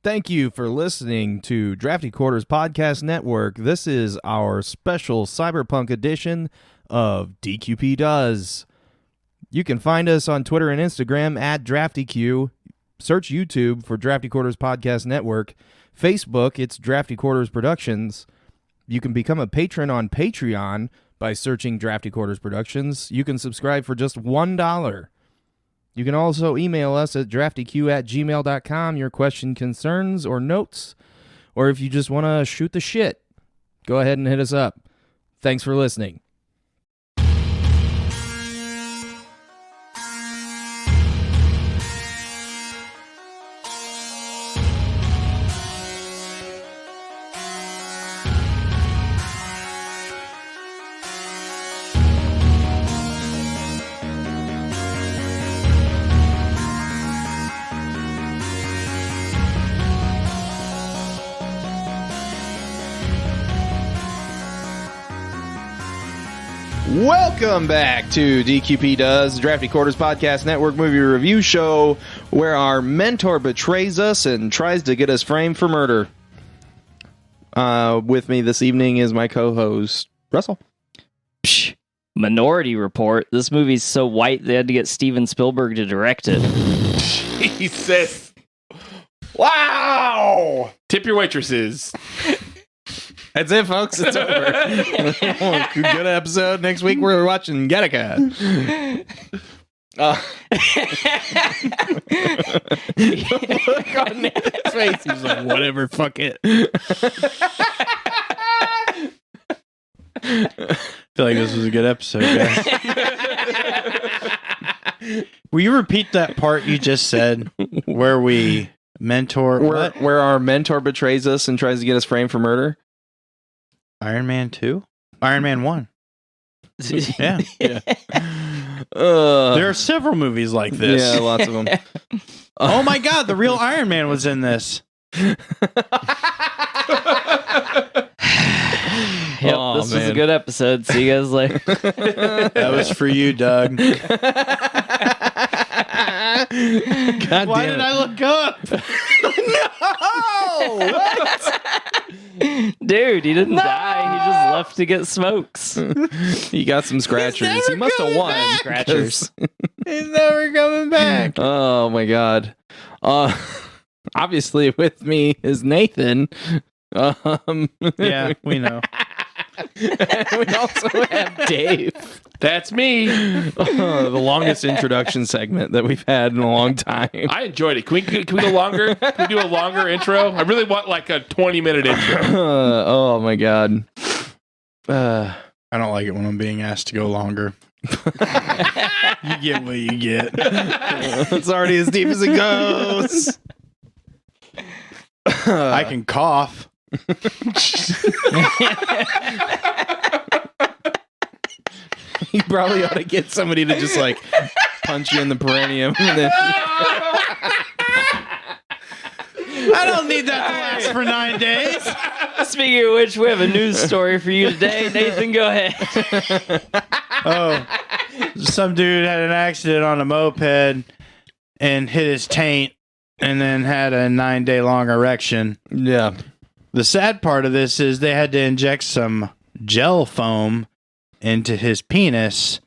Thank you for listening to Drafty Quarters Podcast Network. This is our special Cyberpunk edition of DQP Does. You can find us on Twitter and Instagram at DraftyQ. Search YouTube for Drafty Quarters Podcast Network. Facebook, it's Drafty Quarters Productions. You can become a patron on Patreon by searching Drafty Quarters Productions. You can subscribe for just $1. You can also email us at draftyq@gmail.com, your question, concerns, or notes. Or if you just want to shoot the shit, go ahead and hit us up. Thanks for listening. Welcome back to DQP Does, Drafty Quarters Podcast Network movie review show, where our mentor betrays us and tries to get us framed for murder. With me this evening is my co-host, Russell. Psh, Minority Report. This movie's so white they had to get Steven Spielberg to direct it. Jesus. Wow! Tip your waitresses. That's it, folks. It's over. Good episode. Next week, we're watching Gattaca. Look on Nathan's face. He's like, whatever, fuck it. I feel like this was a good episode, guys. Will you repeat that part you just said where we mentor... Where our mentor betrays us and tries to get us framed for murder? Iron Man 2? Iron Man 1. Yeah. There are several movies like this. Yeah, lots of them. Oh my god, the real Iron Man was in this. Yep, Oh, this was man. a good episode. See you guys later. That was for you, Doug. God Why damn did it. I look up? No! What? Dude, he didn't die. He just left to get smokes. He got some scratchers. He must have won. Scratchers. He's never coming back. Oh my god. Obviously with me is Nathan. Yeah, we know. We also have Dave. That's me. The longest introduction segment that we've had in a long time. I enjoyed it. Can we go longer? Can we do a longer intro? I really want like a 20-minute intro. Oh my god. I don't like it when I'm being asked to go longer. You get what you get. It's already as deep as it goes. I can cough. You probably ought to get somebody to just like punch you in the perineum. And then... I don't need that to last for 9 days. Speaking of which, we have a news story for you today. Nathan, go ahead. Oh, some dude had an accident on a moped and hit his taint and then had a 9-day long erection. Yeah. The sad part of this is they had to inject some gel foam into his penis,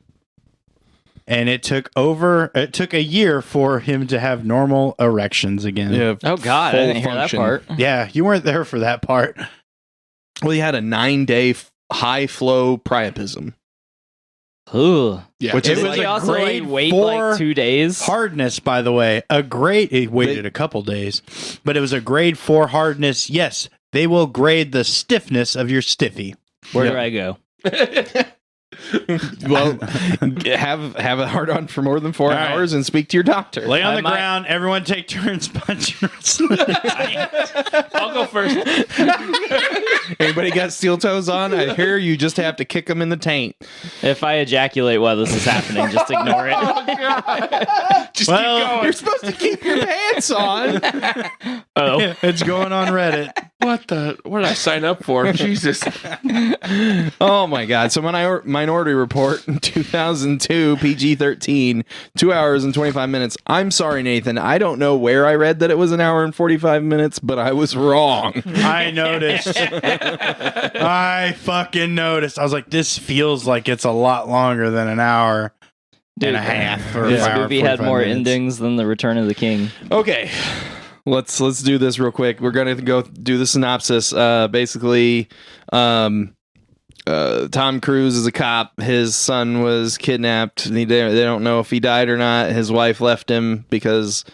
and it took a year for him to have normal erections again. Yeah. Oh, God. I didn't hear that part. Yeah, you weren't there for that part. Well, he had a 9-day high flow priapism. Ooh. Yeah. Which Did it was he a also grade like, wait 4 like 2 days? hardness, by the way. He waited a couple days, but it was a grade 4 hardness. Yes, they will grade the stiffness of your stiffy. Where do I go? Well, have a hard on for more than 4 All right. hours and speak to your doctor. Lay on I the might- ground. Everyone take turns punching. I'll go first. Anybody got steel toes on? I hear you just have to kick them in the taint. If I ejaculate while this is happening, just ignore it. Just Well, keep going. You're supposed to keep your pants on. Oh. It's going on Reddit. What did I sign up for? Jesus. Oh my God. So Minority Report 2002 PG-13, 2 hours and 25 minutes. I'm sorry, Nathan. I don't know where I read that it was an hour and 45 minutes, but I was wrong. I noticed. I fucking noticed. I was like, this feels like it's a lot longer than an hour and a half. Or This an hour, movie had 45 more minutes. endings than The Return of the King. Okay. Let's do this real quick. We're gonna go do the synopsis. Basically, Tom Cruise is a cop. His son was kidnapped. They don't know if he died or not. His wife left him because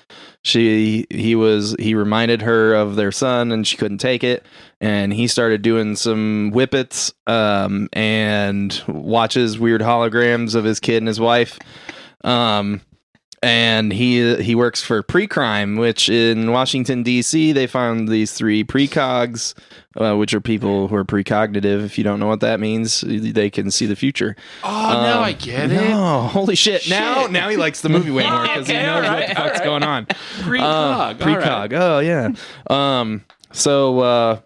he reminded her of their son and she couldn't take it. And he started doing some whippets and watches weird holograms of his kid and his wife. And he works for Pre-Crime, which in Washington, D.C., they found these 3 precogs, which are people who are precognitive. If you don't know what that means, they can see the future. Oh, now I get it. No, holy shit. Now he likes the movie way more because he knows what the fuck's going on. Precog. Precog. Oh, yeah. So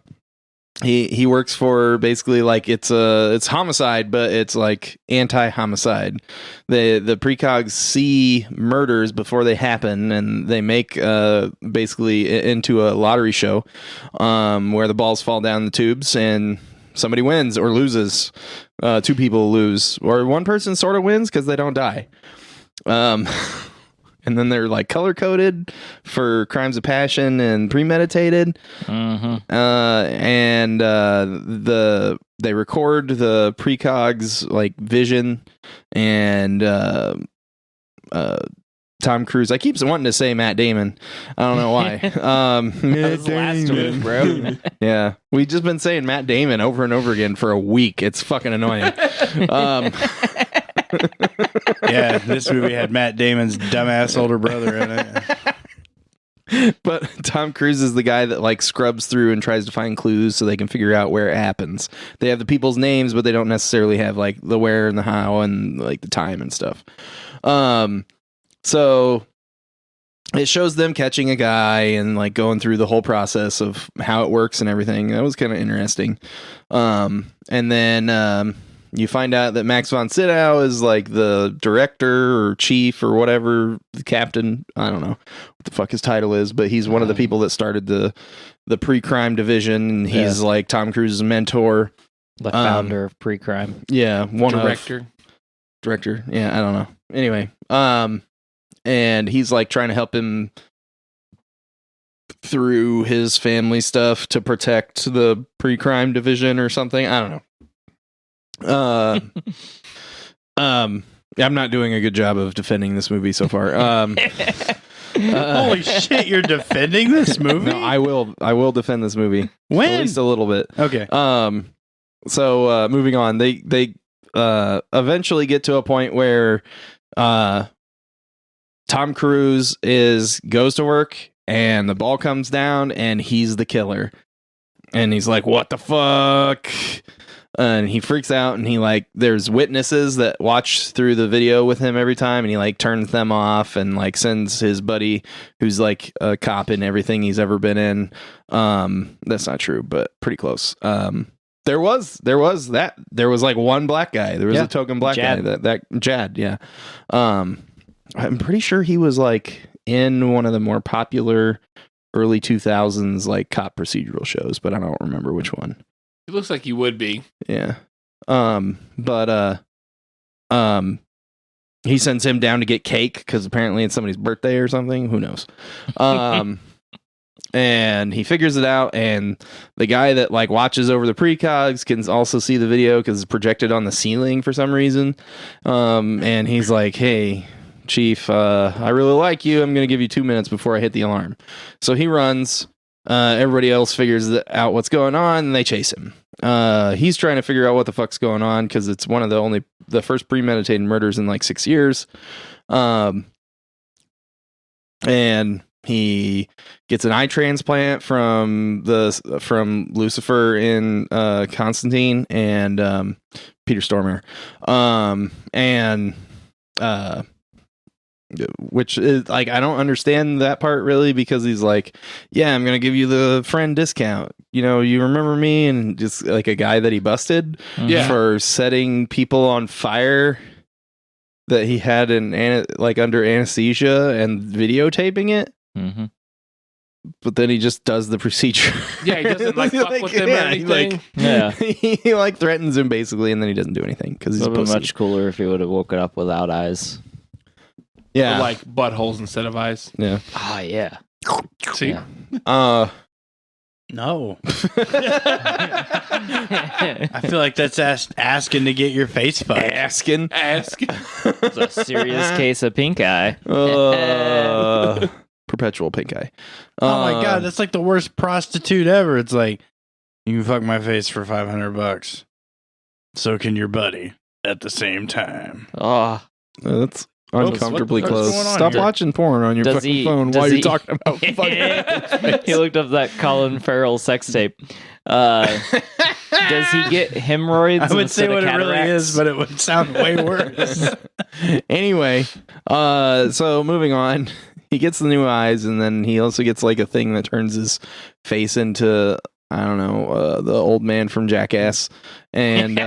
he works for basically like it's homicide, but it's like anti-homicide. The precogs see murders before they happen, and they make basically into a lottery show where the balls fall down the tubes and somebody wins or loses. 2 people lose, or one person sort of wins because they don't die. And then they're like color coded for crimes of passion and premeditated. And they record the precogs like vision, and Tom Cruise. I keep wanting to say Matt Damon. I don't know why. That was last week, bro. Yeah, we've just been saying Matt Damon over and over again for a week. It's fucking annoying. Yeah, this movie had Matt Damon's dumbass older brother in it. But Tom Cruise is the guy that like scrubs through and tries to find clues so they can figure out where it happens. They have the people's names, but they don't necessarily have like the where and the how and like the time and stuff. So it shows them catching a guy and like going through the whole process of how it works and everything. That was kind of interesting. And then you find out that Max von Sydow is like the director or chief or whatever, the captain. I don't know what the fuck his title is, but he's one of the people that started the pre-crime division, and he's like Tom Cruise's mentor. The founder of Pre-Crime. Yeah, Director. Yeah, I don't know. Anyway, and he's like trying to help him through his family stuff to protect the pre-crime division or something. I don't know. I'm not doing a good job of defending this movie so far. Holy shit, you're defending this movie? No, I will defend this movie. When? At least a little bit. Okay. So moving on, they eventually get to a point where Tom Cruise goes to work and the ball comes down and he's the killer. And he's like, what the fuck? And he freaks out, and he like, there's witnesses that watch through the video with him every time, and he like turns them off and like sends his buddy who's like a cop in everything he's ever been in. That's not true, but pretty close. There was like one black guy. There was a token black Jad. guy that Jad. Yeah. I'm pretty sure he was like in one of the more popular early 2000s like cop procedural shows, but I don't remember which one. It looks like you would be. Yeah. But he sends him down to get cake because apparently it's somebody's birthday or something. Who knows? And he figures it out, and the guy that like watches over the precogs can also see the video because it's projected on the ceiling for some reason. And he's like, hey, Chief, I really like you. I'm going to give you 2 minutes before I hit the alarm. So he runs. Everybody else figures out what's going on, and they chase him. He's trying to figure out what the fuck's going on because it's one of the first premeditated murders in like 6 years. And he gets an eye transplant from Lucifer in Constantine and Peter Stormare. Which is like, I don't understand that part really, because he's like, yeah, I'm gonna give you the friend discount you remember me, and just like a guy that he busted for setting people on fire that he had under anesthesia and videotaping it. Mm-hmm. But then he just does the procedure. Yeah, he doesn't fuck with him or anything. He like threatens him basically, and then he doesn't do anything because he's It would have pussy. been much cooler if he would have woken up without eyes. Yeah, Or like buttholes instead of eyes. yeah. Ah, yeah. See? Yeah. No. I feel like that's asking to get your face fucked. Asking. It's a serious case of pink eye. Perpetual pink eye. Oh my god, that's like the worst prostitute ever. It's like, you can fuck my face for $500. So can your buddy at the same time. Oh, That's uncomfortably what's close. going on Stop here? watching porn on your Does fucking he- phone does while you're he- talking about fucking. he looked up that Colin Farrell sex tape. Does he get hemorrhoids? I would instead say of what it cataracts? really is, but it would sound way worse. Anyway, so moving on, he gets the new eyes, and then he also gets like a thing that turns his face into, I don't know, the old man from Jackass, and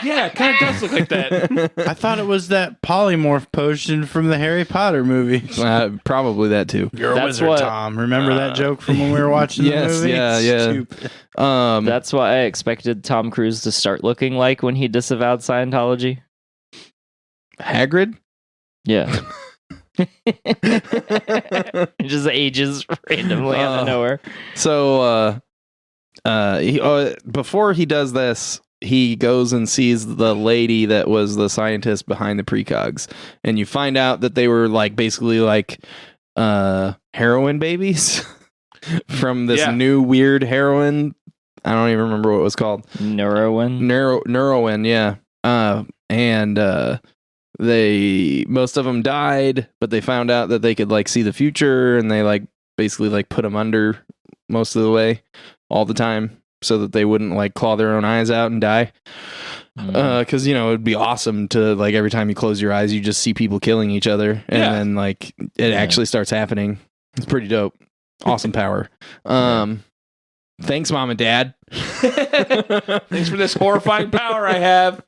Yeah, it kind of does look like that. I thought it was that polymorph potion from the Harry Potter movies. probably that too. You're a That's wizard, what- Tom. Remember that joke from when we were watching Yes, the movie? yeah. Stupid. That's what I expected Tom Cruise to start looking like when he disavowed Scientology. Hagrid. Yeah. It just ages randomly out of nowhere. So, before he does this, he goes and sees the lady that was the scientist behind the precogs, and you find out that they were like basically like heroin babies from this Yeah. new weird heroin. I don't even remember what it was called. Neuroin. Neuroin, yeah. And they most of them died, but they found out that they could like see the future, and they like basically like put them under most of the way all the time so that they wouldn't like claw their own eyes out and die. Because it'd be awesome to like every time you close your eyes you just see people killing each other, and Yeah. then like it actually starts happening. It's pretty dope. Awesome power. Thanks, Mom and Dad. Thanks for this horrifying power I have.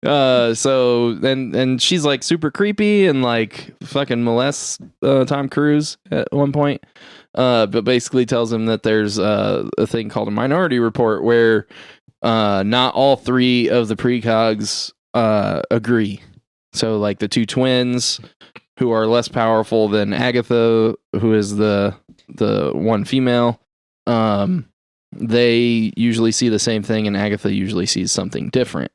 So then she's like super creepy and like fucking molests Tom Cruise at one point, but basically tells him that there's a thing called a minority report where not all three of the precogs agree. So like the two twins who are less powerful than Agatha, who is the one female, they usually see the same thing, and Agatha usually sees something different,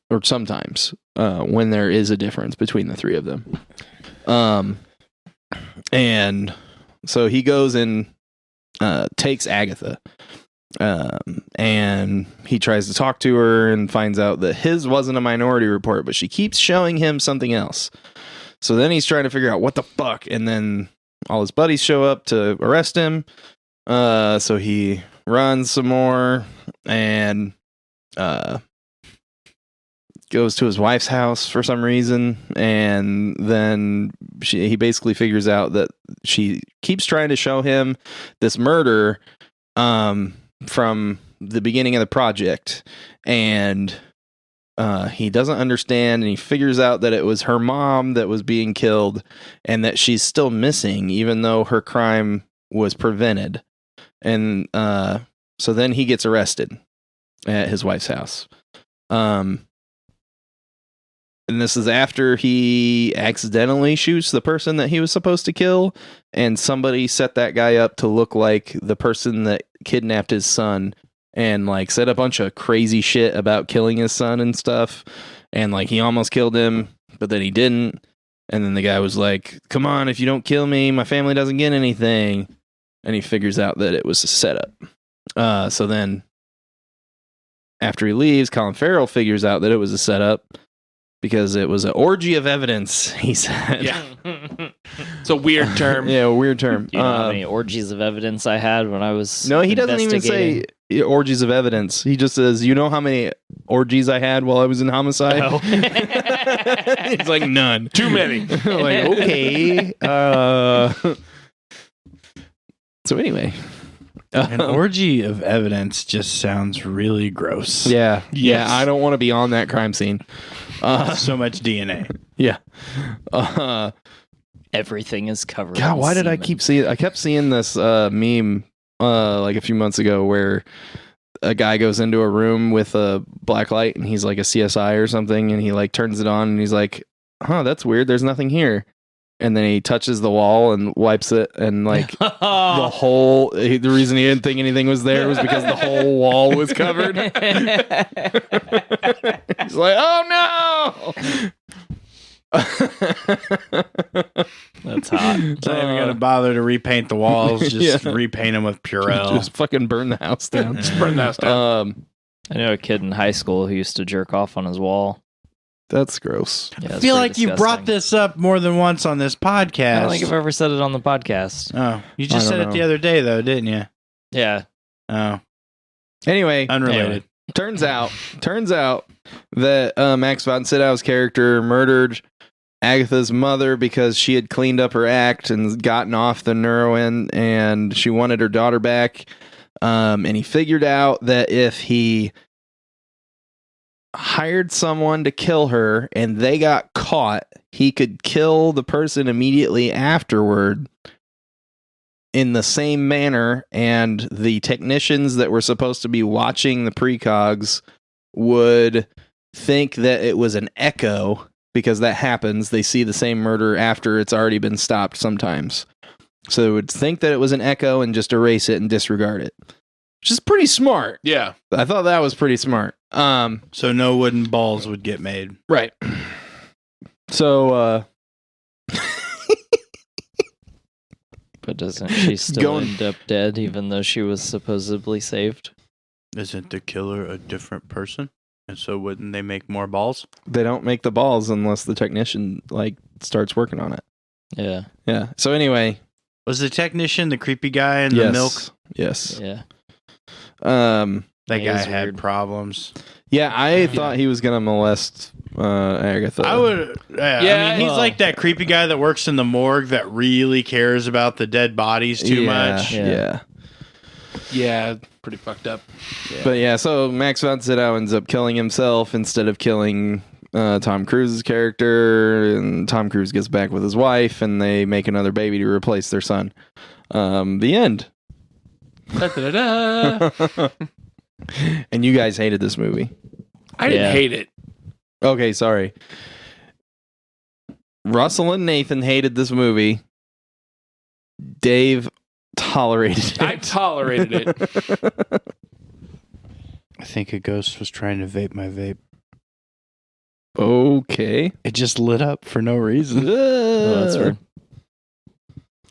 or sometimes when there is a difference between the three of them. And so he goes and takes Agatha, and he tries to talk to her and finds out that his wasn't a minority report, but she keeps showing him something else. So then he's trying to figure out what the fuck, and then all his buddies show up to arrest him. So he runs some more and goes to his wife's house for some reason, and then he basically figures out that she keeps trying to show him this murder from the beginning of the project, and he doesn't understand, and he figures out that it was her mom that was being killed and that she's still missing even though her crime was prevented. And so then he gets arrested at his wife's house. And this is after he accidentally shoots the person that he was supposed to kill, and somebody set that guy up to look like the person that kidnapped his son and like said a bunch of crazy shit about killing his son and stuff, and like he almost killed him, but then he didn't. And then the guy was like, come on, if you don't kill me, my family doesn't get anything. And he figures out that it was a setup. So then after he leaves, Colin Farrell figures out that it was a setup because it was an orgy of evidence, he said. Yeah. It's a weird term. Yeah, a weird term. Do you know how many orgies of evidence I had when I was No, he doesn't even say investigating? orgies of evidence. He just says, you know how many orgies I had while I was in homicide? Oh. He's like, none. Too many. Like, okay. So anyway, An orgy of evidence just sounds really gross. Yeah. Yes. Yeah. I don't want to be on that crime scene. So much DNA. Yeah. Everything is covered. God, in why did I semen. keep seeing? I kept seeing this meme like a few months ago where a guy goes into a room with a black light and he's like a CSI or something, and he like turns it on and he's like, "Huh, that's weird. There's nothing here." And then he touches the wall and wipes it, and like the reason he didn't think anything was there was because the whole wall was covered. He's like, "Oh no!" That's hot. It's not even gonna bother to repaint the walls. Just repaint them with Purell. Just fucking burn the house down. Just burn the house down. I know a kid in high school who used to jerk off on his wall. That's gross. Yeah, I it's feel pretty like you disgusting. brought this up more than once on this podcast. I don't think I've ever said it on the podcast. Oh, you just I said don't it the know. other day, though, didn't you? Yeah. Oh, Anyway, unrelated. turns out that Max von Sydow's character murdered Agatha's mother because she had cleaned up her act and gotten off the Neuroin, and she wanted her daughter back. And he figured out that if he hired someone to kill her and they got caught, he could kill the person immediately afterward in the same manner, and the technicians that were supposed to be watching the precogs would think that it was an echo, because that happens. They see the same murder after it's already been stopped sometimes. So they would think that it was an echo and just erase it and disregard it. Which is pretty smart. Yeah. I thought that was pretty smart. So no wooden balls would get made. Right. So, But doesn't she still Going- end up dead even though she was supposedly saved? Isn't the killer a different person? And so wouldn't they make more balls? they don't make the balls unless the technician, like, starts working on it. Yeah. Yeah. So anyway. Was the technician the creepy guy in yes. the milk? Yes. Yeah. That He guy is had weird. problems. Yeah, I thought he was going to molest Agatha. I would. I mean, he's like that creepy guy that works in the morgue that really cares about the dead bodies too much. Yeah. Yeah. Pretty fucked up. But yeah, so Max von Sydow ends up killing himself instead of killing Tom Cruise's character, and Tom Cruise gets back with his wife, and they make another baby to replace their son. The end. Da-da-da-da. And you guys hated this movie. I didn't Yeah. hate it. Okay, sorry. Russell and Nathan hated this movie. Dave tolerated it. I tolerated it. I think a ghost was trying to vape my vape. Okay. It just lit up for no reason. Oh, that's weird.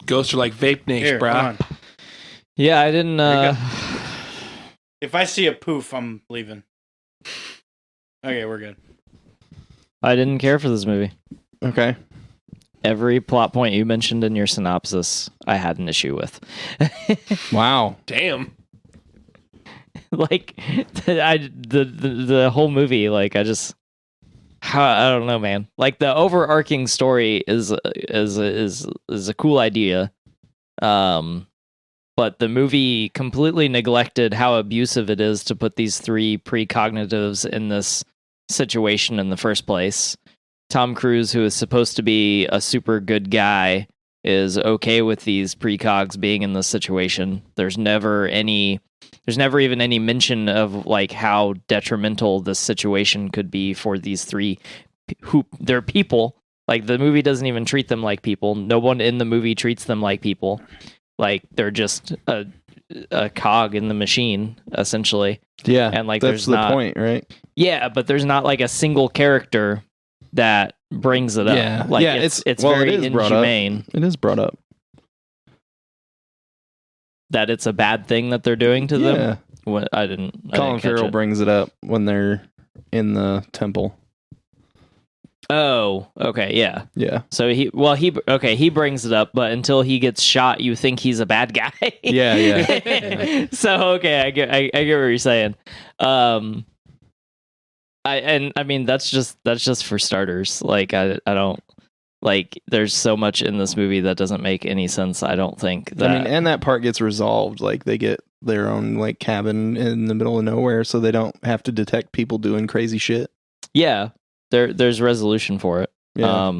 Ghosts are like vape names, Here, brah. hold on. Yeah, I didn't. There you If I see a poof, I'm leaving. Okay, we're good. I didn't care for this movie. Okay. Every plot point you mentioned in your synopsis, I had an issue with. Wow. Damn. Like, the whole movie, like, I don't know, man. Like, the overarching story is a cool idea. But the movie completely neglected how abusive it is to put these three precognitives in this situation in the first place. Tom Cruise, who is supposed to be a super good guy, is okay with these precogs being in this situation. There's never even any mention of like how detrimental this situation could be for these three who they're people. Like, the movie doesn't even treat them like people. No one in the movie treats them like people. Like, they're just a cog in the machine, essentially. Yeah. And like, that's there's the not, point, right? yeah, but there's not like a single character that brings it up. Yeah. Like, Yeah, it's well, very it is brought up. inhumane It is brought up. that it's a bad thing that they're doing to Yeah. them. What I didn't. Colin catch Farrell it. brings it up when they're in the temple. Oh, okay, yeah. Yeah. So he brings it up, but until he gets shot, you think he's a bad guy. Yeah, yeah. So okay, I get what you're saying. I mean that's just for starters. Like I don't like. There's so much in this movie that doesn't make any sense. I don't think that. I mean, and that part gets resolved. Like, they get their own like cabin in the middle of nowhere, so they don't have to detect people doing crazy shit. Yeah, there's resolution for it. Yeah.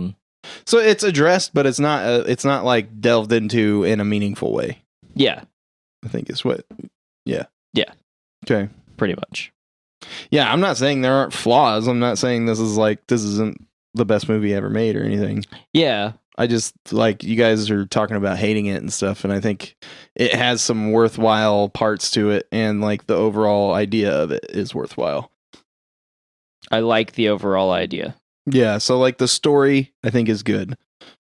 So it's addressed, but it's not like delved into in a meaningful way. Yeah, I think is what. Yeah. Yeah. Okay. Pretty much. Yeah, I'm not saying there aren't flaws. I'm not saying this isn't the best movie ever made or anything. Yeah. I just like you guys are talking about hating it and stuff, and I think it has some worthwhile parts to it, and like the overall idea of it is worthwhile. I like the overall idea. Yeah, so like the story I think is good.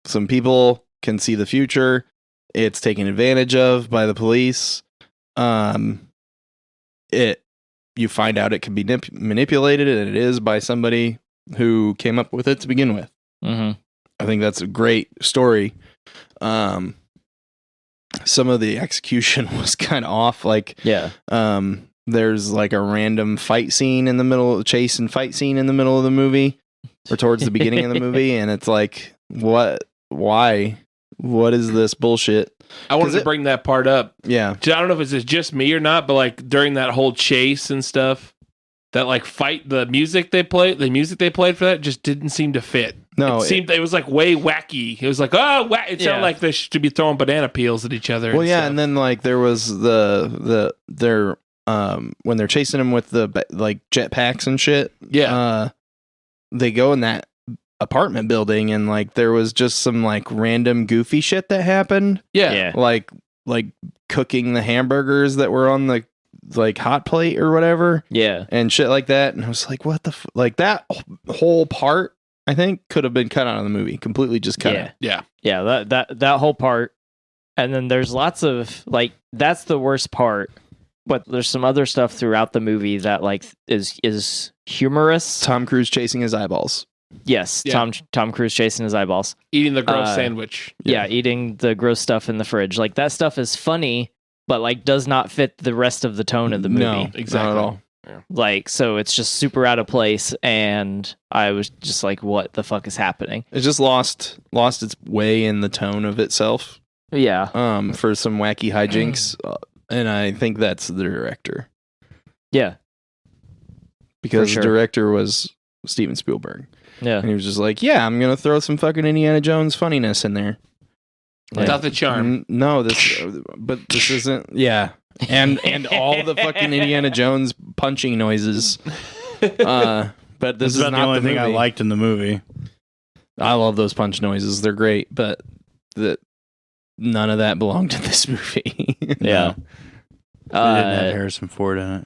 Some people can see the future. It's taken advantage of by the police. You find out it can be manipulated, and it is by somebody who came up with it to begin with. Mm-hmm. I think that's a great story. Some of the execution was kind of off. Like, there's like a random fight scene in the middle, chase and fight scene in the middle of the movie, or towards the beginning of the movie, and it's like, what? Why? What is this bullshit? I wanted to bring that part up. Yeah. I don't know if it's just me or not, but like during that whole chase and stuff, that like fight, the music they played for that just didn't seem to fit. No, it was like way wacky. It was like, it sounded like they should be throwing banana peels at each other. Well, yeah, and then like there was their when they're chasing him with the like jetpacks and shit. Yeah. They go in that apartment building, and like there was just some like random goofy shit that happened. Yeah. Like cooking the hamburgers that were on the like hot plate or whatever. Yeah. And shit like that. And I was like, what the like that whole part I think could have been cut out of the movie. Completely just cut out. Yeah. Yeah, that whole part. And then there's lots of like that's the worst part. But there's some other stuff throughout the movie that like is humorous. Tom Cruise chasing his eyeballs. Yes, Yeah. Tom Cruise chasing his eyeballs. Eating the gross sandwich. Yeah, eating the gross stuff in the fridge. Like that stuff is funny, but like does not fit the rest of the tone of the movie. No, Exactly. not at all. Yeah. Like, so it's just super out of place, and I was just like, what the fuck is happening? It just lost its way in the tone of itself. Yeah. For some wacky hijinks. And I think that's the director. Yeah. Because sure. the director was Steven Spielberg. Yeah. And he was just like, yeah, I'm going to throw some fucking Indiana Jones funniness in there. Without the charm. No, this isn't. Yeah. And all the fucking Indiana Jones punching noises. But this is not not the only the thing I movie. liked in the movie. I love those punch noises. They're great, but none of that belonged to this movie. Yeah. It didn't have Harrison Ford in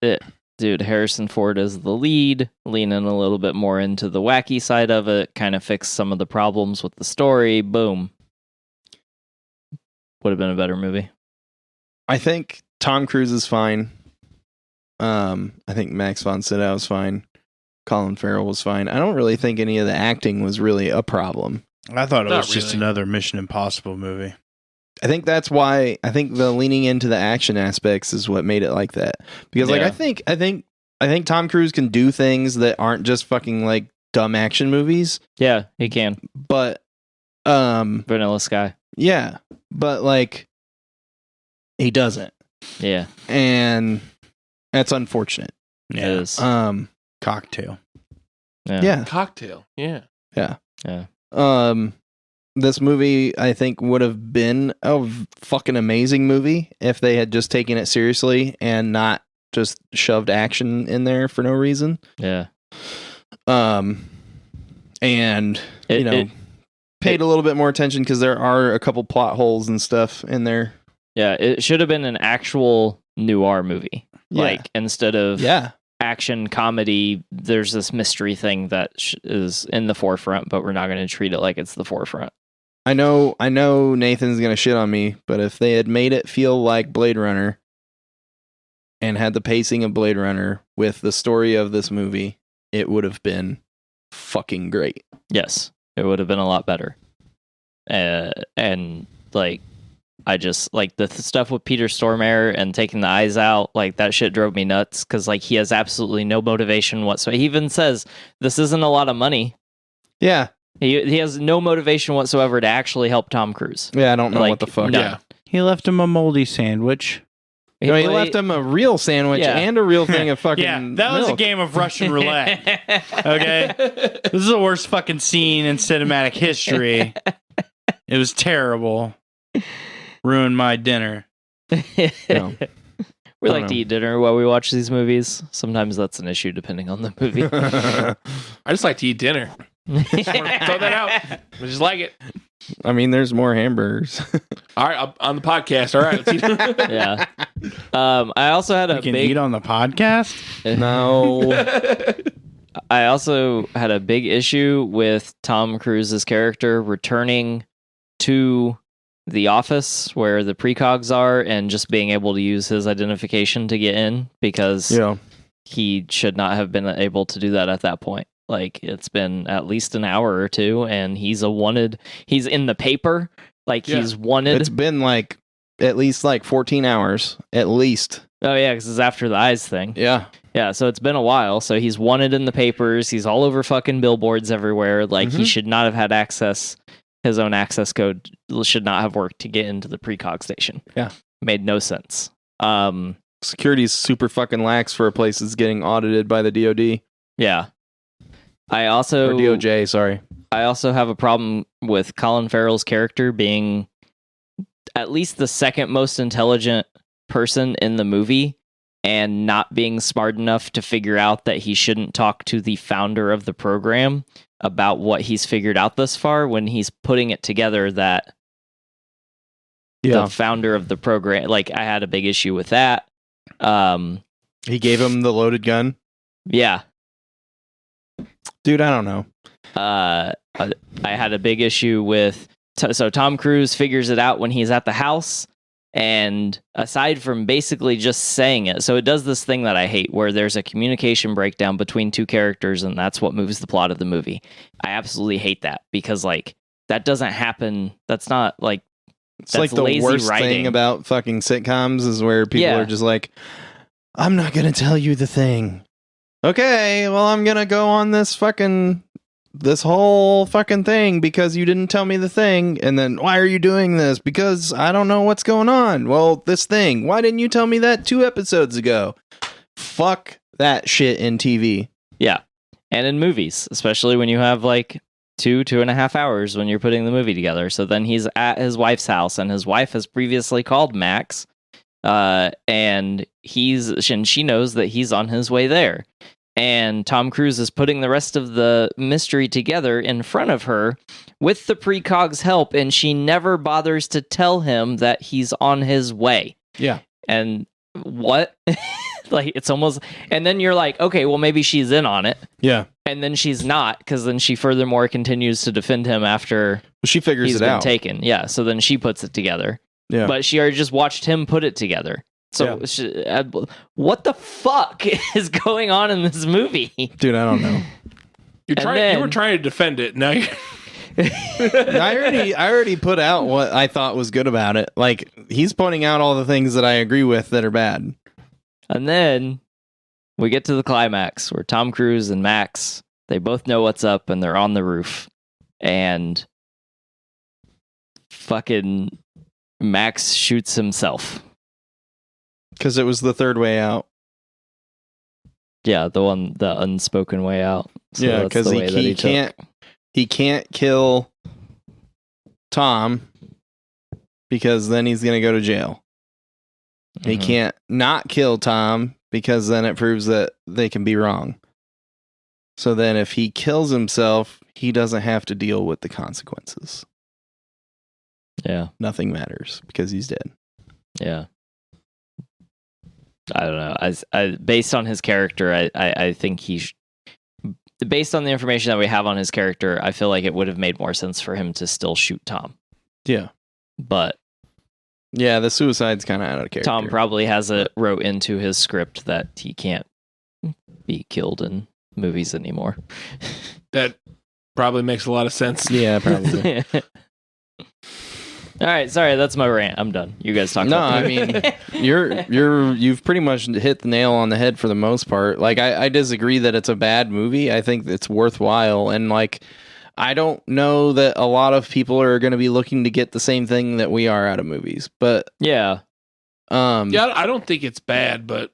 it. Dude, Harrison Ford is the lead, leaning a little bit more into the wacky side of it, kind of fix some of the problems with the story. Boom. Would have been a better movie. I think Tom Cruise is fine. I think Max von Sydow was fine. Colin Farrell was fine. I don't really think any of the acting was really a problem. I thought it Not was just really. another Mission Impossible movie. I think that's why I think the leaning into the action aspects is what made it like that. Because like Yeah. I think Tom Cruise can do things that aren't just fucking like dumb action movies. Yeah, he can. But Vanilla Sky. yeah, but like he doesn't. Yeah, And that's unfortunate. it is. Cocktail. Yeah. Cocktail. Yeah. This movie, I think, would have been a fucking amazing movie if they had just taken it seriously and not just shoved action in there for no reason. Yeah. And paid a little bit more attention because there are a couple plot holes and stuff in there. Yeah, it should have been an actual noir movie. Yeah. Like, instead of Yeah. action comedy, there's this mystery thing that is in the forefront, but we're not going to treat it like it's the forefront. I know Nathan's gonna shit on me, but if they had made it feel like Blade Runner and had the pacing of Blade Runner with the story of this movie, it would have been fucking great. Yes, it would have been a lot better. And like, I just like the stuff with Peter Stormare and taking the eyes out, like that shit drove me nuts because like he has absolutely no motivation whatsoever. He even says this isn't a lot of money. Yeah. He has no motivation whatsoever to actually help Tom Cruise. Yeah, I don't know Like, what the fuck. none. Yeah. He left him a moldy sandwich. He left him a real sandwich and a real thing of fucking that was a milk. game of Russian roulette. Okay? This is the worst fucking scene in cinematic history. It was terrible. Ruined my dinner. Yeah. We like to eat dinner while we watch these movies. Sometimes that's an issue depending on the movie. I just like to eat dinner. Just want to throw that out. I just like it. I mean, there's more hamburgers. All right, on the podcast. All right, let's eat. Yeah. I also had a You can big eat on the podcast? No. I also had a big issue with Tom Cruise's character returning to the office where the precogs are and just being able to use his identification to get in, because he should not have been able to do that at that point. Like, it's been at least an hour or two, and he's in the paper. Like, he's wanted. It's been like at least like 14 hours, at least. Oh, yeah, because it's after the eyes thing. Yeah. Yeah, so it's been a while. So he's wanted in the papers. He's all over fucking billboards everywhere. Like, he should not have had access. His own access code should not have worked to get into the precog station. Yeah. Made no sense. Security's super fucking lax for a place that's getting audited by the DOD. Yeah. Or DOJ, sorry. I also have a problem with Colin Farrell's character being at least the second most intelligent person in the movie and not being smart enough to figure out that he shouldn't talk to the founder of the program about what he's figured out thus far, when he's putting it together that the founder of the program, like, I had a big issue with that. He gave him the loaded gun. Yeah. Dude, I don't know. I had a big issue with... So Tom Cruise figures it out when he's at the house, and aside from basically just saying it, so it does this thing that I hate, where there's a communication breakdown between two characters, and that's what moves the plot of the movie. I absolutely hate that, because, like, that doesn't happen. That's not, like... It's like the worst thing about fucking sitcoms is where people are just like, I'm not going to tell you the thing. Okay, well, I'm going to go on this whole fucking thing because you didn't tell me the thing. And then, why are you doing this? Because I don't know what's going on. Well, this thing, why didn't you tell me that 2 episodes ago? Fuck that shit in TV. Yeah. And in movies, especially when you have like 2.5 hours when you're putting the movie together. So then he's at his wife's house, and his wife has previously called Max, and she knows that he's on his way there. And Tom Cruise is putting the rest of the mystery together in front of her with the precog's help, and she never bothers to tell him that he's on his way. Yeah. And what? Like, it's almost... And then you're like, okay, well, maybe she's in on it. Yeah. And then she's not, because then she furthermore continues to defend him after she figures he's it been out. taken. Yeah, so then she puts it together. Yeah. But she already just watched him put it together. So what the fuck is going on in this movie? Dude, I don't know. You were trying to defend it. Now you're... I already put out what I thought was good about it. Like, he's pointing out all the things that I agree with that are bad. And then we get to the climax where Tom Cruise and Max, they both know what's up, and they're on the roof. And fucking Max shoots himself. Because it was the third way out. Yeah, the unspoken way out. So yeah, because he can't kill Tom, because then he's gonna go to jail. Mm-hmm. He can't not kill Tom, because then it proves that they can be wrong. So then if he kills himself, he doesn't have to deal with the consequences. Yeah. Nothing matters because he's dead. Yeah. I don't know. I based on his character, I think based on the information that we have on his character, I feel like it would have made more sense for him to still shoot Tom. Yeah. But yeah, the suicide's kind of out of character. Tom probably has wrote into his script that he can't be killed in movies anymore. That probably makes a lot of sense. Yeah, probably. All right, sorry, that's my rant. I'm done. You guys talk. No, about I mean, you've pretty much hit the nail on the head for the most part. Like, I disagree that it's a bad movie. I think it's worthwhile, and like, I don't know that a lot of people are going to be looking to get the same thing that we are out of movies, but Yeah. Yeah, I don't think it's bad, but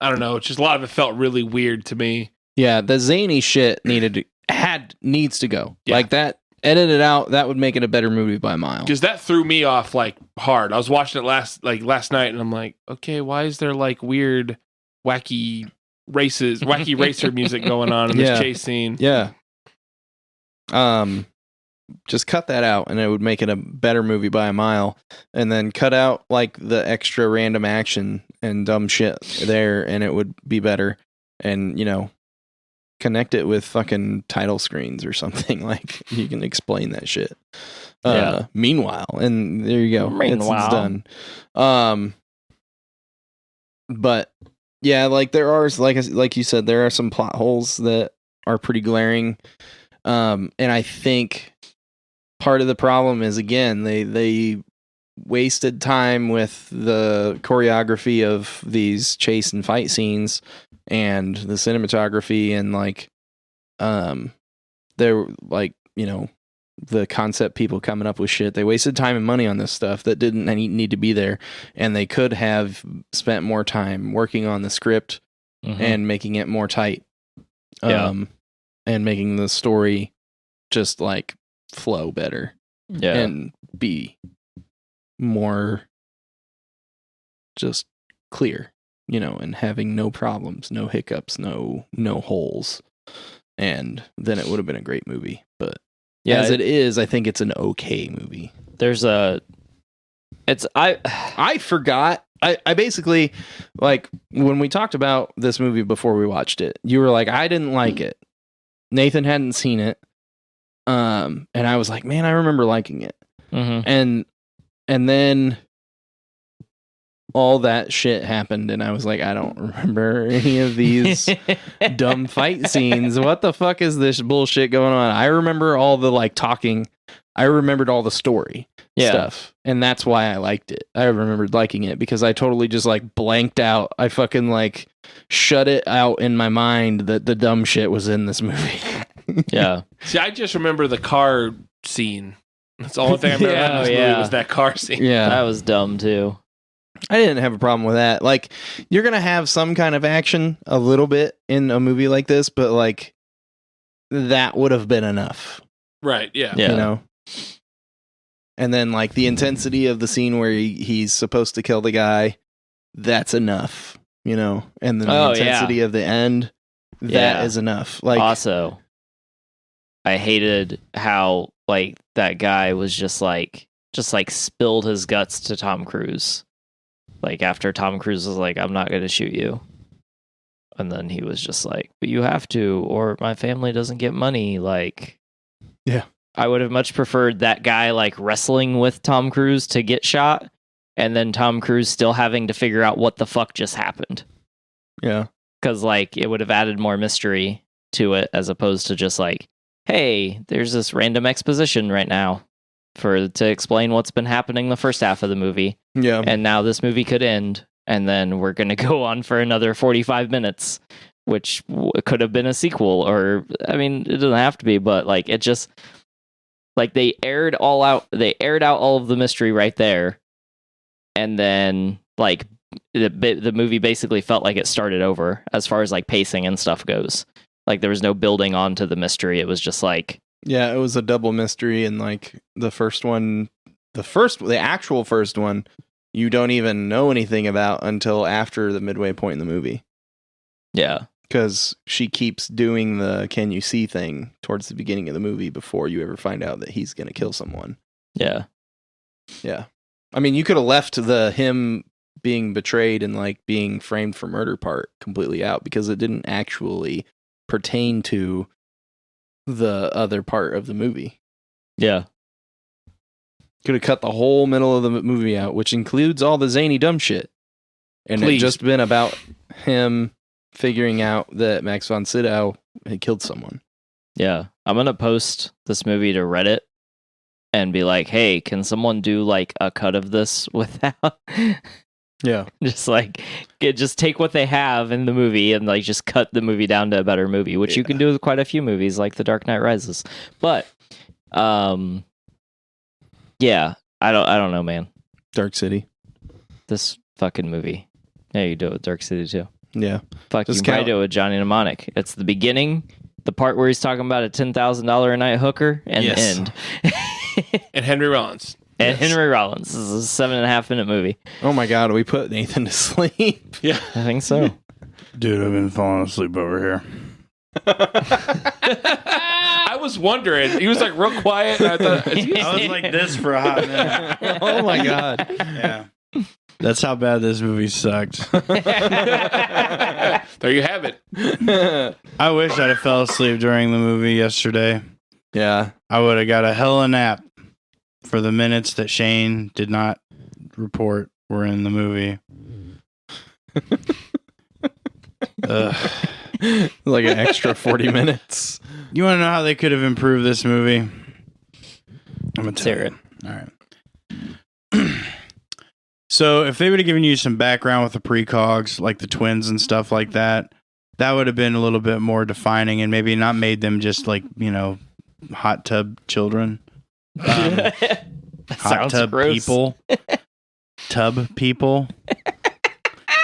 I don't know. It's just a lot of it felt really weird to me. yeah, the zany shit needs to go. Yeah. Like that, edit it out. That would make it a better movie by a mile. Because that threw me off like hard. I was watching it last night, and I'm like, okay, why is there like weird, wacky racer music going on in this chase scene? Yeah. Just cut that out, and it would make it a better movie by a mile. And then cut out like the extra random action and dumb shit there, and it would be better. And connect it with fucking title screens or something. Like you can explain that shit. Meanwhile, and there you go. It's done. But yeah, like there are, like you said, there are some plot holes that are pretty glaring. And I think part of the problem is, again, they wasted time with the choreography of these chase and fight scenes and the cinematography, and they're like, the concept people coming up with shit. They wasted time and money on this stuff that didn't need to be there, and they could have spent more time working on the script and making it more tight. And making the story just like flow better. Yeah. And be more just clear, and having no problems, no hiccups, no holes. And then it would have been a great movie. But as it is, I think it's an okay movie. I forgot. I basically, like, when we talked about this movie before we watched it, you were like, I didn't like it. Nathan hadn't seen it. And I was like, man, I remember liking it. And then all that shit happened, and I was like, I don't remember any of these dumb fight scenes. What the fuck is this bullshit going on? I remember all the like talking. I remembered all the story stuff, and that's why I liked it. I remembered liking it because I totally just like blanked out. I fucking like shut it out in my mind that the dumb shit was in this movie. Yeah. See, I just remember the car scene. That's the only thing I remember from this movie was that car scene. Yeah. That was dumb too. I didn't have a problem with that. Like, you're going to have some kind of action a little bit in a movie like this, but like that would have been enough. Right, yeah. And then like the intensity of the scene where he's supposed to kill the guy, that's enough, and then the intensity of the end, that is enough. Like, also, I hated how like that guy was just like spilled his guts to Tom Cruise. Like after Tom Cruise was like, I'm not going to shoot you. And then he was just like, but you have to, or my family doesn't get money. Like, yeah, I would have much preferred that guy like wrestling with Tom Cruise to get shot, and then Tom Cruise still having to figure out what the fuck just happened. Yeah. Because like it would have added more mystery to it, as opposed to just like, hey, there's this random exposition right now to explain what's been happening the first half of the movie. Yeah. And now this movie could end, and then we're going to go on for another 45 minutes, which could have been a sequel, or, I mean, it doesn't have to be, but like, it just, like, they aired out all of the mystery right there. And then like the movie basically felt like it started over as far as like pacing and stuff goes. Like there was no building onto the mystery. It was just like, yeah, it was a double mystery, and like the actual first one, you don't even know anything about until after the midway point in the movie. Yeah. Because she keeps doing the can you see thing towards the beginning of the movie before you ever find out that he's going to kill someone. Yeah. Yeah. I mean, you could have left the him being betrayed and like being framed for murder part completely out, because it didn't actually pertain to the other part of the movie. Yeah. Could have cut the whole middle of the movie out, which includes all the zany dumb shit. And it just been about him figuring out that Max von Sydow had killed someone. Yeah. I'm going to post this movie to Reddit and be like, hey, can someone do like a cut of this without... Yeah. Just take what they have in the movie and like just cut the movie down to a better movie, which you can do with quite a few movies like The Dark Knight Rises. But Yeah, I don't know, man. Dark City. This fucking movie. Yeah, you do it with Dark City too. Yeah. Fuck, Just you probably count- do it with Johnny Mnemonic. It's the beginning, the part where he's talking about a $10,000 a night hooker, and Yes. the end. And Henry Rollins. And Henry Rollins. This is a 7.5-minute movie. Oh my God, we put Nathan to sleep. Yeah. I think so. Dude, I've been falling asleep over here. I was wondering. He was like real quiet. And I thought, I was like this for a hot minute. Oh my God. Yeah. That's how bad this movie sucked. there you have it. I wish I'd have fell asleep during the movie yesterday. Yeah. I would have got a hell of a nap for the minutes that Shane did not report were in the movie. Like an extra 40 minutes. You want to know how they could have improved this movie? I'm going to tell Hear you. All right. So if they would have given you some background with the precogs, like the twins and stuff like that, that would have been a little bit more defining and maybe not made them just like, hot tub children. That Hot sounds tub gross. people. Tub people.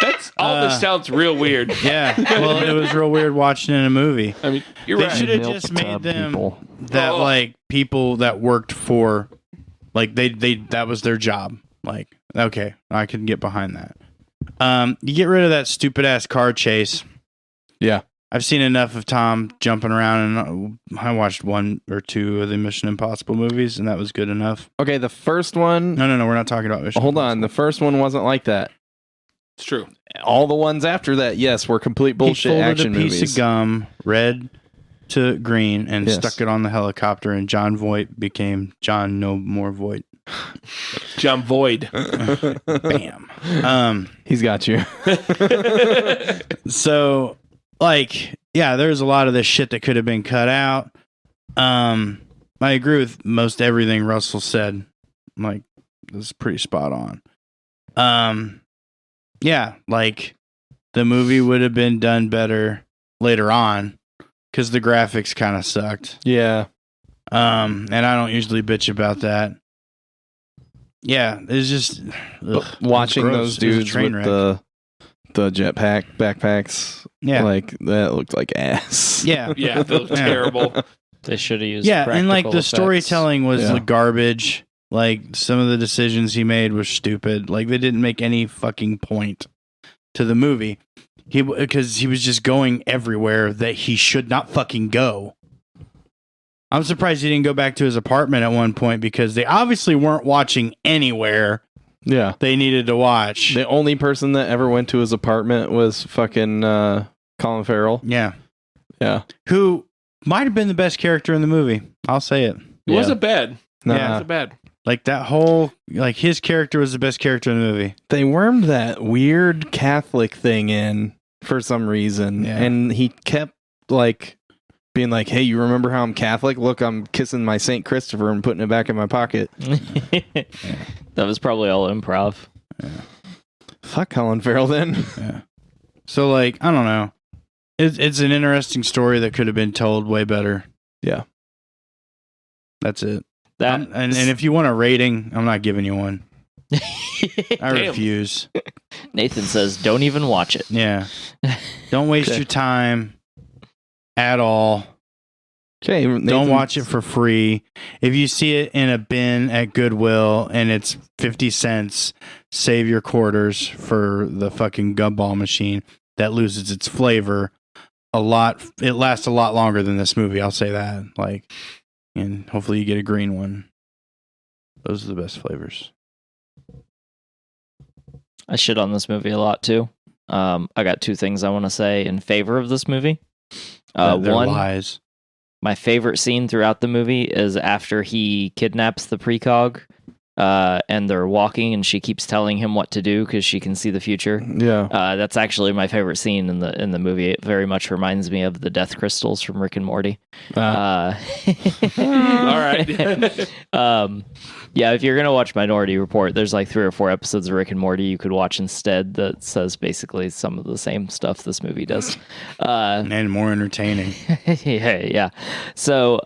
That's all. This sounds real weird. Yeah. Well, it was real weird watching it in a movie. I mean, you're They right. should have Milk just made tub them people. that Oh. like people that worked for, like they that was their job. Like, okay, I can get behind that. You get rid of that stupid ass car chase. Yeah. I've seen enough of Tom jumping around, and I watched 1 or 2 of the Mission Impossible movies, and that was good enough. Okay, the first one. No, we're not talking about Mission. Hold on. The first one wasn't like that. It's true. All the ones after that, yes, were complete bullshit he folded action a piece movies. of gum, red to green, and Yes. stuck it on the helicopter, and John Voight became John No More Voight. John Void. Bam. He's got you. So, like, yeah, there's a lot of this shit that could have been cut out. I agree with most everything Russell said. Like, this is pretty spot on. Yeah, like, the movie would have been done better later on because the graphics kind of sucked. Yeah. And I don't usually bitch about that. Yeah, it's just Watching gross. those It was a dudes train with wreck. the jetpack backpacks, yeah, like that looked like ass. yeah, Yeah, that was terrible. They should have used yeah, and like practical the effects. storytelling was Yeah. like garbage. Like some of the decisions he made were stupid. Like they didn't make any fucking point to the movie. Because he was just going everywhere that he should not fucking go. I'm surprised he didn't go back to his apartment at one point because they obviously weren't watching anywhere Yeah. they needed to watch. The only person that ever went to his apartment was fucking Colin Farrell. Yeah. Yeah. Who might have been the best character in the movie. I'll say it. It wasn't bad. Nah. It wasn't bad. Like that whole, like his character was the best character in the movie. They wormed that weird Catholic thing in for some reason. Yeah. And he kept like being like, hey, you remember how I'm Catholic? Look, I'm kissing my St. Christopher and putting it back in my pocket. That was probably all improv. Fuck Colin Farrell then. Yeah. So like, I don't know. It's an interesting story that could have been told way better. Yeah. That's it. That And if you want a rating, I'm not giving you one. I Damn. refuse. Nathan says, "Don't even watch it." Yeah. Don't waste Okay. your time at all. Okay. Don't watch it for free. If you see it in a bin at Goodwill and it's 50 cents, save your quarters for the fucking gumball machine that loses its flavor a lot. It lasts a lot longer than this movie. I'll say that. Like, and hopefully you get a green one. Those are the best flavors. I shit on this movie a lot too. I got 2 things I want to say in favor of this movie. They're One, lies. my favorite scene throughout the movie is after he kidnaps the precog, and they're walking, and she keeps telling him what to do because she can see the future. Yeah. That's actually my favorite scene in the movie. It very much reminds me of the death crystals from Rick and Morty. All right. Yeah, if you're gonna watch Minority Report, there's like 3 or 4 episodes of Rick and Morty you could watch instead that says basically some of the same stuff this movie does. And more entertaining. Yeah. So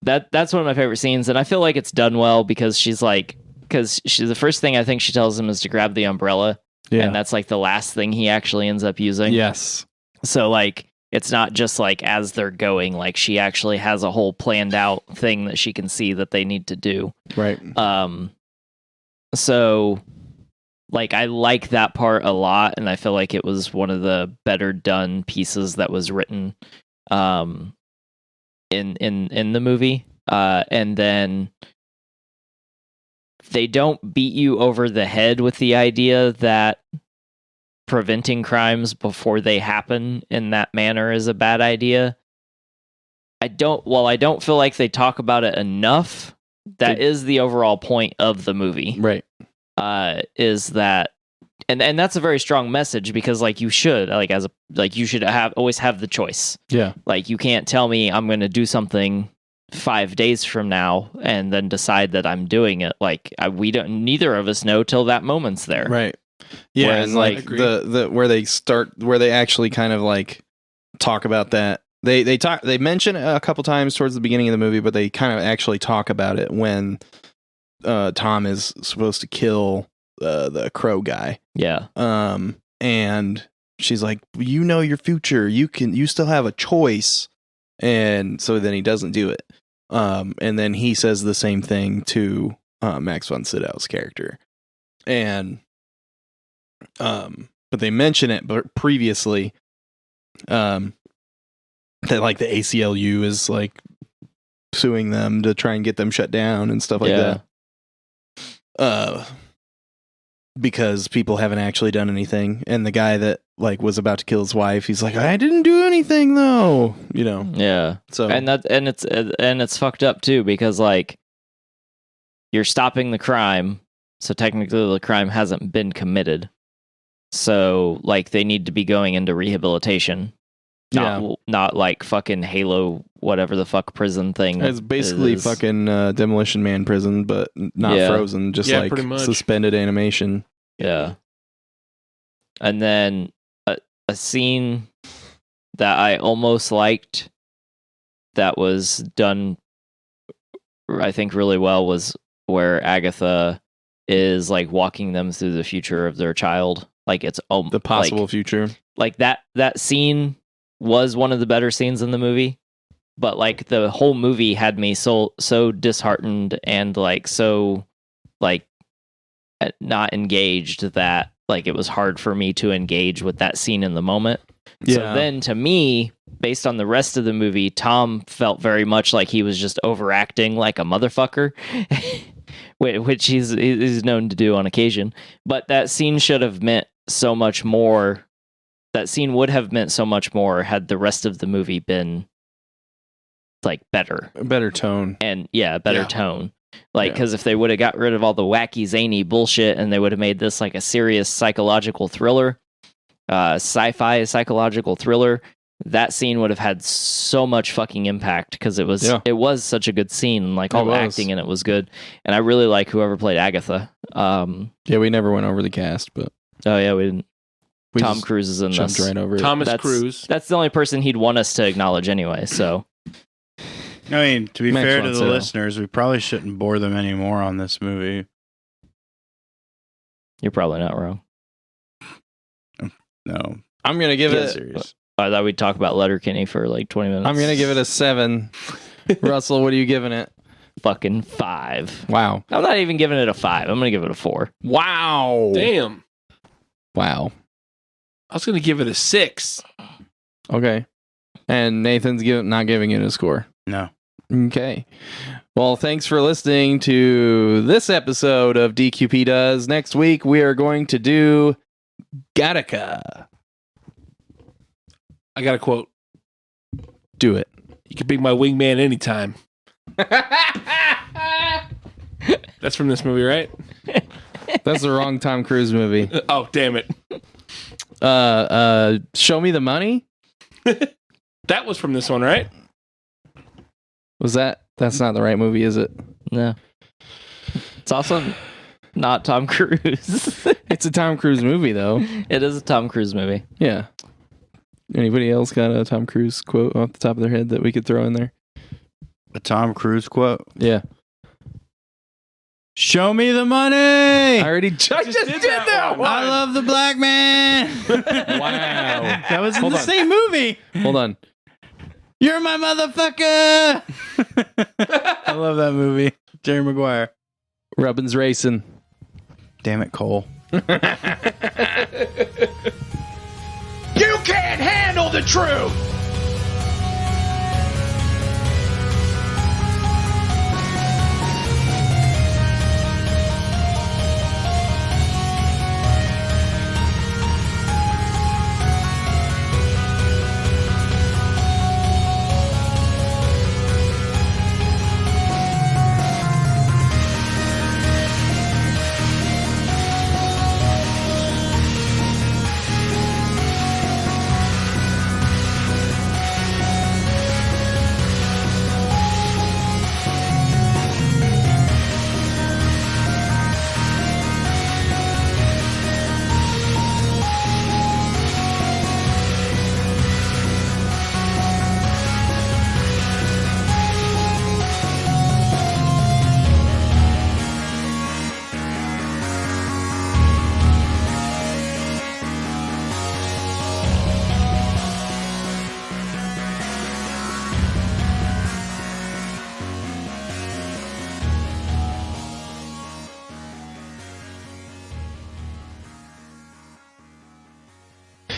that's one of my favorite scenes, and I feel like it's done well because the first thing I think she tells him is to grab the umbrella, and that's like the last thing he actually ends up using. Yes. So like it's not just like as they're going, like she actually has a whole planned out thing that she can see that they need to do. Right. So like I like that part a lot, and I feel like it was one of the better done pieces that was written in the movie. And then they don't beat you over the head with the idea that preventing crimes before they happen in that manner is a bad idea. I don't feel like they talk about it enough. That is the overall point of the movie. Right. Is that and that's a very strong message, because like you should always have the choice. Yeah. Like you can't tell me I'm going to do something 5 days from now and then decide that I'm doing it. Like neither of us know till that moment's there. Right. Yeah. Whereas, and like the where they actually kind of like talk about that. They mention it a couple times towards the beginning of the movie, but they kind of actually talk about it when Tom is supposed to kill the crow guy. Yeah. And she's like, you know your future. You still have a choice. And so then he doesn't do it. And then he says the same thing to Max von Sydow's character. And but they mention it previously that like the ACLU is like suing them to try and get them shut down and stuff like that. Because people haven't actually done anything, and the guy that like was about to kill his wife, he's like, I didn't do anything though, you know. Yeah. So and it's fucked up too, because like you're stopping the crime, so technically the crime hasn't been committed. So like they need to be going into rehabilitation. Not like fucking Halo, whatever the fuck prison thing. It's basically fucking Demolition Man prison, but not frozen, just like suspended animation. Yeah. And then a scene that I almost liked that was done, I think, really well was where Agatha is like walking them through the future of their child. Like it's the possible future. Like that scene was one of the better scenes in the movie, but like the whole movie had me so disheartened and like so like not engaged that like it was hard for me to engage with that scene in the moment. Yeah. So then to me, based on the rest of the movie, Tom felt very much like he was just overacting like a motherfucker, which he's known to do on occasion. But that scene should have meant so much more. That scene would have meant so much more had the rest of the movie been like better. A better tone. And better tone. Like, because if they would have got rid of all the wacky, zany bullshit and they would have made this like a serious psychological thriller, sci-fi psychological thriller, that scene would have had so much fucking impact, because it was such a good scene. Like all the acting in it was good. And I really like whoever played Agatha. We never went over the cast, but. Oh yeah, we didn't. Tom Cruise is in this. Right over Thomas Cruise. That's the only person he'd want us to acknowledge anyway. So, I mean, to be fair to the listeners, we probably shouldn't bore them anymore on this movie. You're probably not wrong. No, I'm gonna give it. Serious. I thought we'd talk about Letterkenny for like 20 minutes. I'm gonna give it a 7. Russell, what are you giving it? Fucking 5. Wow. I'm not even giving it a 5. I'm gonna give it a 4. Wow. Damn. Wow. I was going to give it a 6. Okay. And Nathan's not giving it a score. No. Okay. Well, thanks for listening to this episode of DQP Does. Next week, we are going to do Gattaca. I got a quote. Do it. You can be my wingman anytime. That's from this movie, right? That's the wrong Tom Cruise movie. Oh, damn it. Show Me the Money? That was from this one, right? Was that? That's not the right movie, is it? No. It's also not Tom Cruise. It's a Tom Cruise movie, though. It is a Tom Cruise movie. Yeah. Anybody else got a Tom Cruise quote off the top of their head that we could throw in there? A Tom Cruise quote. Yeah. Show me the money. I just did that one. I love the black man. Wow. That was in Hold the on. same movie. Hold on. You're my motherfucker. I love that movie. Jerry Maguire. Rubbin's racing. Damn it, Cole. You can't handle the truth!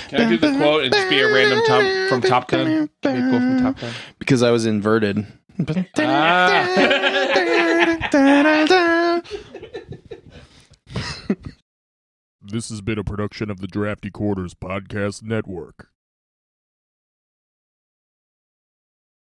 Can I do the quote and just be a random Tom from Top Gun? Be a quote from Top Gun. Because I was inverted. This has been a production of the Drafty Quarters Podcast Network.